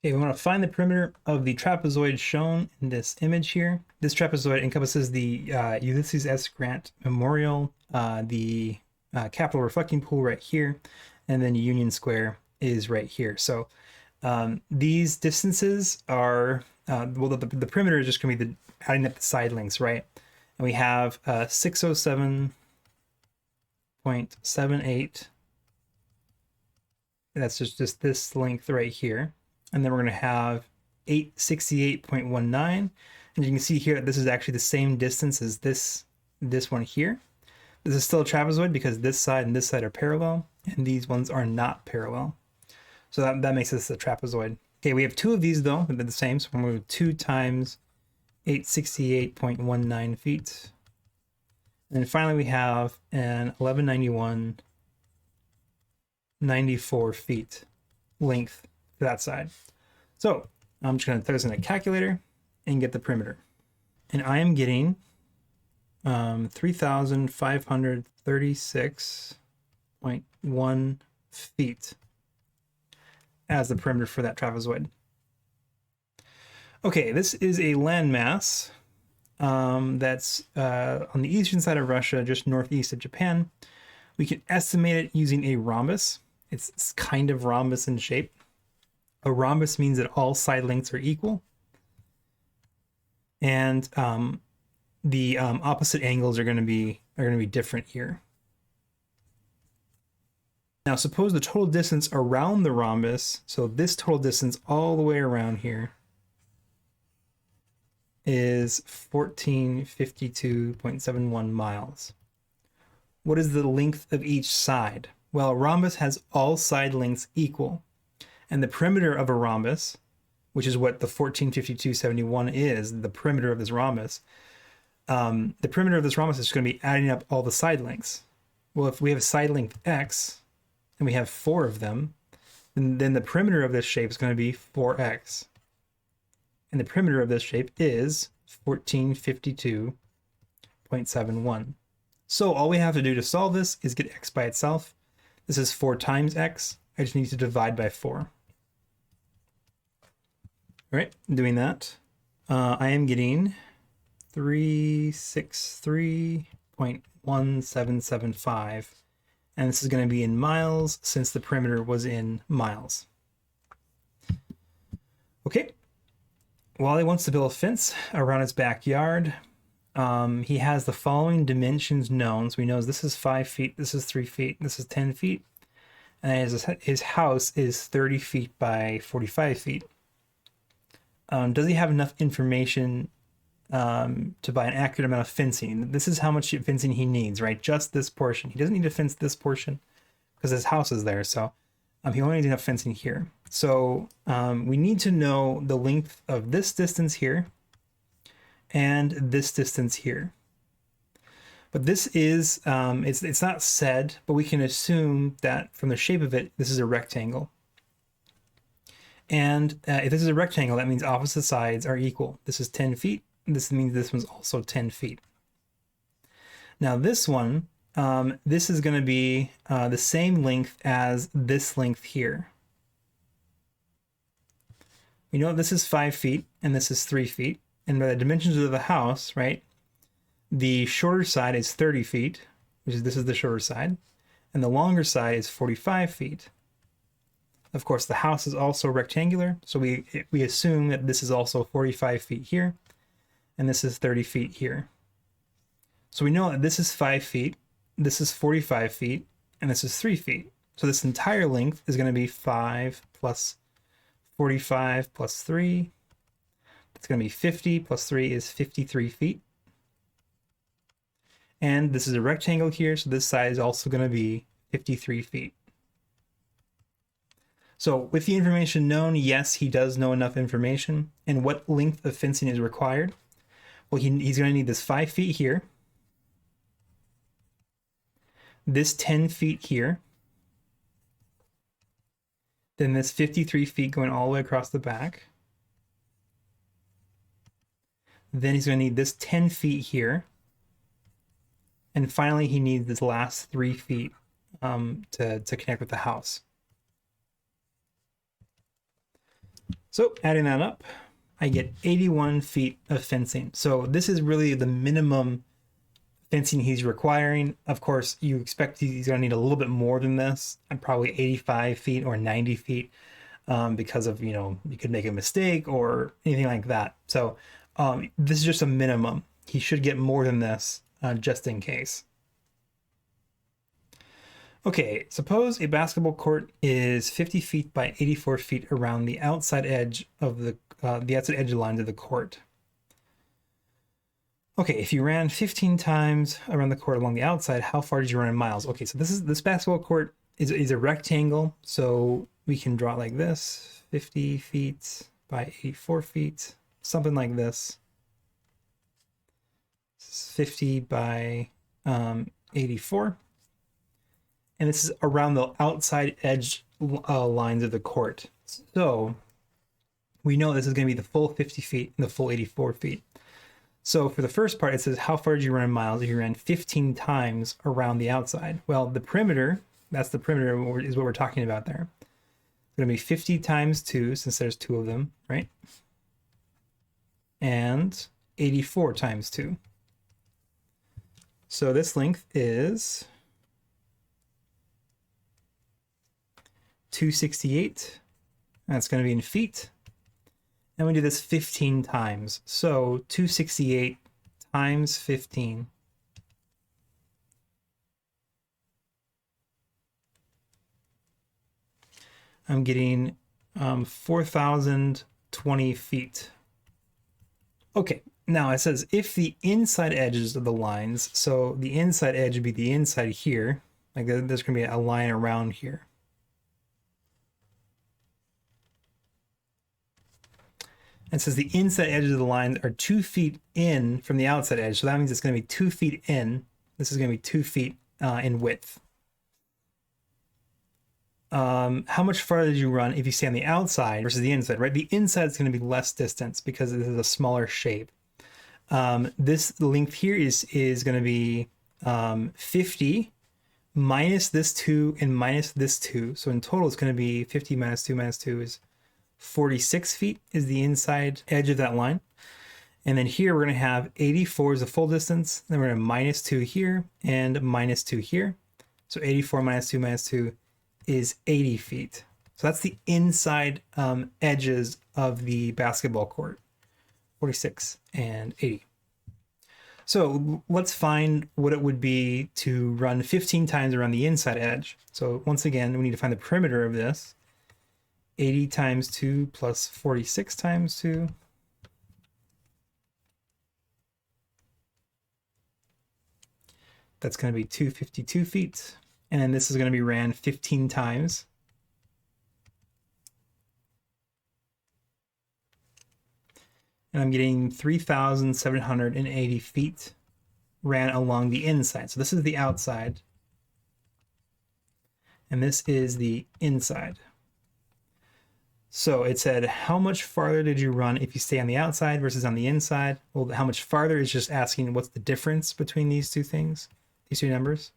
Okay, we want to find the perimeter of the trapezoid shown in this image here. This trapezoid encompasses the Ulysses S. Grant Memorial, the Capitol Reflecting Pool right here, and then Union Square is right here. So these distances are, well, the perimeter is just going to be adding up the side lengths, right? And we have 607.78. That's just this length right here. And then we're going to have 868.19. And you can see here that this is actually the same distance as this one here. This is still a trapezoid because this side and this side are parallel, and these ones are not parallel. So that makes this a trapezoid. Okay, we have two of these though, they're the same. So we're going to do 2 times 868.19 feet. And then finally we have an 1191.94 feet length for that side. So I'm just going to throw this in a calculator and get the perimeter. And I am getting 3,536.1 feet as the perimeter for that trapezoid. Okay, this is a landmass that's on the eastern side of Russia, just northeast of Japan. We can estimate it using a rhombus. It's kind of rhombus in shape. A rhombus means that all side lengths are equal, and the opposite angles are going to be different here. Now, suppose the total distance around the rhombus, so this total distance all the way around here, is 1452.71 miles. What is the length of each side? Well, a rhombus has all side lengths equal. And the perimeter of a rhombus, which is what the 1452.71 is, the perimeter of this rhombus, the perimeter of this rhombus is going to be adding up all the side lengths. Well, if we have side length x, and we have 4 of them, then the perimeter of this shape is going to be 4x. And the perimeter of this shape is 1452.71. So all we have to do to solve this is get x by itself. This is 4 times x. I just need to divide by 4. All right, doing that. I am getting 363.1775. And this is going to be in miles since the perimeter was in miles. Okay. Wally wants to build a fence around his backyard. He has the following dimensions known. So he knows this is 5 feet, this is 3 feet, this is 10 feet. And his house is 30 feet by 45 feet. Does he have enough information to buy an accurate amount of fencing? This is how much fencing he needs, right? Just this portion. He doesn't need to fence this portion because his house is there. So he only needs enough fencing here. So we need to know the length of this distance here and this distance here. But this is, it's not said, but we can assume that from the shape of it, this is a rectangle. And if this is a rectangle, that means opposite sides are equal. This is 10 feet. This means this one's also 10 feet. Now this one, this is going to be the same length as this length here. We know this is 5 feet and this is 3 feet. And by the dimensions of the house, right, the shorter side is 30 feet, which is this is the shorter side, and the longer side is 45 feet. Of course, the house is also rectangular, so we assume that this is also 45 feet here, and this is 30 feet here. So we know that this is 5 feet, this is 45 feet, and this is 3 feet. So this entire length is going to be 5 plus 45 plus 3. That's going to be 50 plus 3 is 53 feet. And this is a rectangle here, so this side is also going to be 53 feet. So with the information known, yes, he does know enough information. And what length of fencing is required? Well, he's going to need this 5 feet here, this 10 feet here, then this 53 feet going all the way across the back. Then he's going to need this 10 feet here. And finally, he needs this last 3 feet to connect with the house. So adding that up, I get 81 feet of fencing. So this is really the minimum fencing he's requiring. Of course, you expect he's going to need a little bit more than this, and probably 85 feet or 90 feet, because of, you could make a mistake or anything like that. So this is just a minimum. He should get more than this, just in case. Okay, suppose a basketball court is 50 feet by 84 feet around the outside edge of the outside edge lines of the court. Okay, if you ran 15 times around the court along the outside, how far did you run in miles? Okay, so this basketball court is a rectangle, so we can draw it like this: 50 feet by 84 feet, something like this. 50 by 84. And this is around the outside edge lines of the court. So we know this is going to be the full 50 feet and the full 84 feet. So for the first part, it says, how far did you run in miles if you ran 15 times around the outside? Well, the perimeter, that's the perimeter, is what we're talking about there. It's going to be 50 times 2, since there's 2 of them, right? And 84 times 2. So this length is 268. That's going to be in feet. And we do this 15 times. So 268 times 15. I'm getting 4,020 feet. Okay, now it says if the inside edges of the lines, so the inside edge would be the inside here, like there's going to be a line around here. And it says the inside edges of the lines are 2 feet in from the outside edge. So that means it's going to be 2 feet in. This is going to be 2 feet in width. How much farther did you run if you stay on the outside versus the inside, right? The inside is going to be less distance because this is a smaller shape. This length here is going to be 50 minus this 2 and minus this 2. So in total, it's going to be 50 minus 2 minus 2 is 46 feet is the inside edge of that line. And then here we're going to have 84 is the full distance. Then we're going to minus 2 here and minus 2 here. So 84 minus 2 minus 2 is 80 feet. So that's the inside edges of the basketball court, 46 and 80. So let's find what it would be to run 15 times around the inside edge. So once again, we need to find the perimeter of this. 80 times 2 plus 46 times 2. That's going to be 252 feet. And then this is going to be ran 15 times. And I'm getting 3,780 feet ran along the inside. So this is the outside. And this is the inside. So it said, how much farther did you run if you stay on the outside versus on the inside? Well, how much farther is just asking what's the difference between these two things, these two numbers.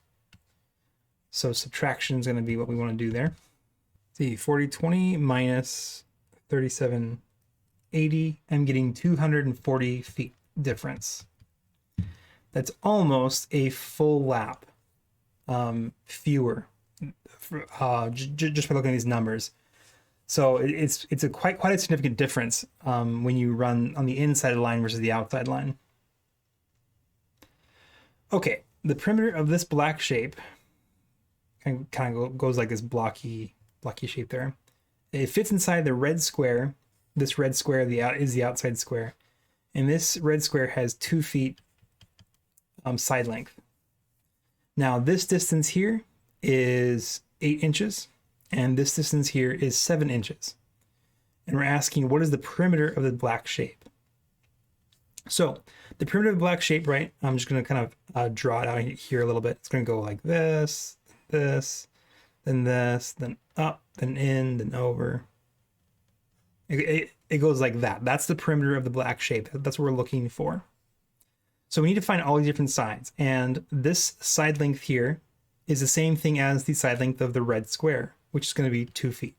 So subtraction is going to be what we want to do there. See, 4020 minus 3780, I'm getting 240 feet difference. That's almost a full lap fewer, just by looking at these numbers. So it's a quite a significant difference when you run on the inside of the line versus the outside line. Okay, the perimeter of this black shape kind of goes like this blocky shape there. It fits inside the red square. This red square is the outside square, and this red square has 2 feet side length. Now this distance here is 8 inches. And this distance here is 7 inches. And we're asking, what is the perimeter of the black shape? So the perimeter of the black shape, right? I'm just going to kind of draw it out here a little bit. It's going to go like this, this, then up, then in, then over. It goes like that. That's the perimeter of the black shape. That's what we're looking for. So we need to find all these different sides. And this side length here is the same thing as the side length of the red square, which is going to be 2 feet.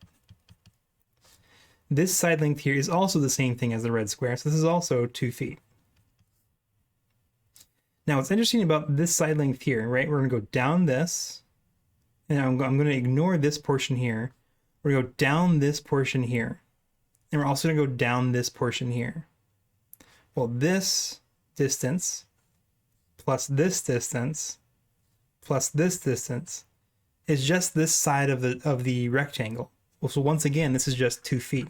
This side length here is also the same thing as the red square, so this is also 2 feet. Now what's interesting about this side length here, right? We're going to go down this, and I'm going to ignore this portion here. We're going to go down this portion here, and we're also going to go down this portion here. Well, this distance plus this distance plus this distance is just this side of the rectangle. Well, so once again, this is just 2 feet.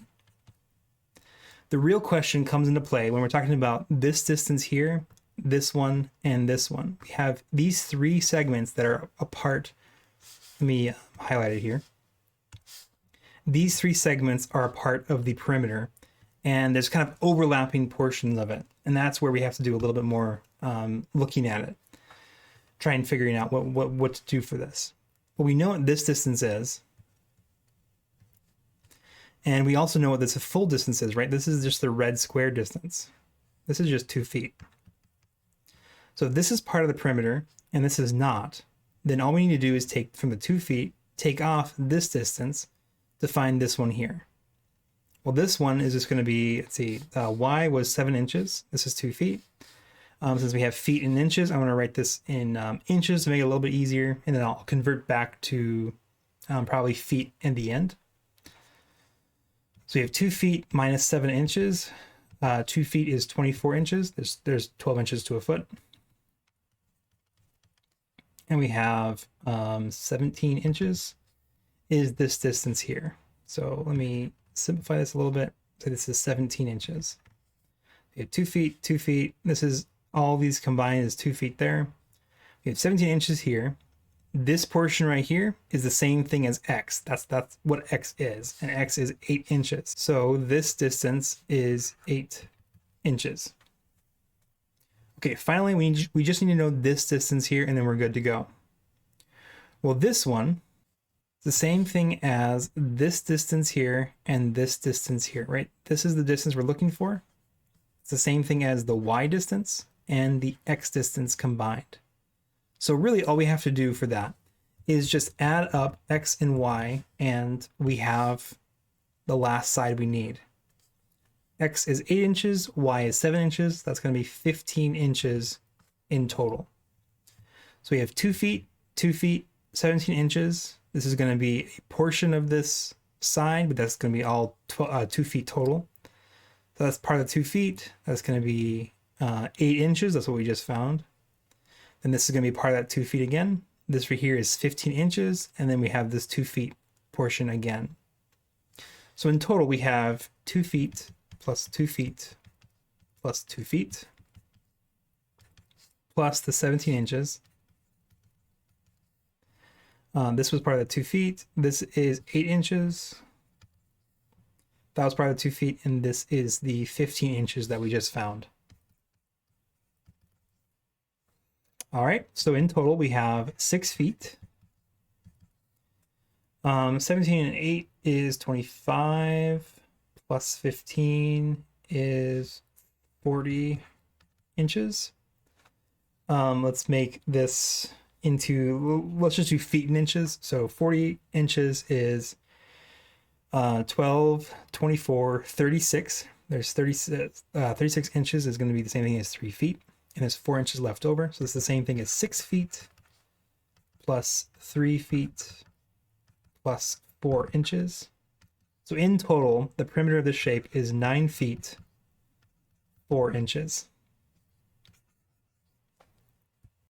The real question comes into play when we're talking about this distance here, this one, and this one. We have these 3 segments that are apart. Let me highlight it here. These 3 segments are a part of the perimeter, and there's kind of overlapping portions of it. And that's where we have to do a little bit more looking at it, trying figuring out what to do for this. Well, we know what this distance is. And we also know what this full distance is, right? This is just the red square distance. This is just 2 feet. So if this is part of the perimeter and this is not, then all we need to do is take from the 2 feet, take off this distance to find this one here. Well, this one is just going to be, let's see, y was 7 inches. This is 2 feet. Since we have feet and inches, I'm going to write this in inches to make it a little bit easier, and then I'll convert back to probably feet in the end. So we have 2 feet minus 7 inches. 2 feet is 24 inches. There's 12 inches to a foot. And we have 17 inches is this distance here. So let me simplify this a little bit. So this is 17 inches. We have 2 feet, 2 feet. This is all these combined is 2 feet there. We have 17 inches here. This portion right here is the same thing as x. That's what x is, and x is 8 inches. So this distance is 8 inches. Okay, finally, we just need to know this distance here, and then we're good to go. Well, this one is the same thing as this distance here and this distance here, right? This is the distance we're looking for. It's the same thing as the y distance and the x distance combined. So really all we have to do for that is just add up x and y, and we have the last side we need. X is 8 inches, y is 7 inches. That's going to be 15 inches in total. So we have 2 feet, 2 feet, 17 inches. This is going to be a portion of this side, but that's going to be all 2 feet total. So that's part of the 2 feet. That's going to be 8 inches. That's what we just found. Then this is going to be part of that 2 feet again. This right here is 15 inches. And then we have this 2 feet portion again. So in total, we have 2 feet plus 2 feet plus 2 feet plus the 17 inches. This was part of the 2 feet. This is 8 inches. That was part of the 2 feet. And this is the 15 inches that we just found. All right, so in total we have 6 feet. 17 and 8 is 25, plus 15 is 40 inches. Let's make this into, let's just do feet and inches. So 40 inches is 12, 24, 36. There's 36 inches is going to be the same thing as 3 feet. And there's 4 inches left over. So it's the same thing as 6 feet plus 3 feet plus 4 inches. So in total, the perimeter of this shape is 9 feet, 4 inches.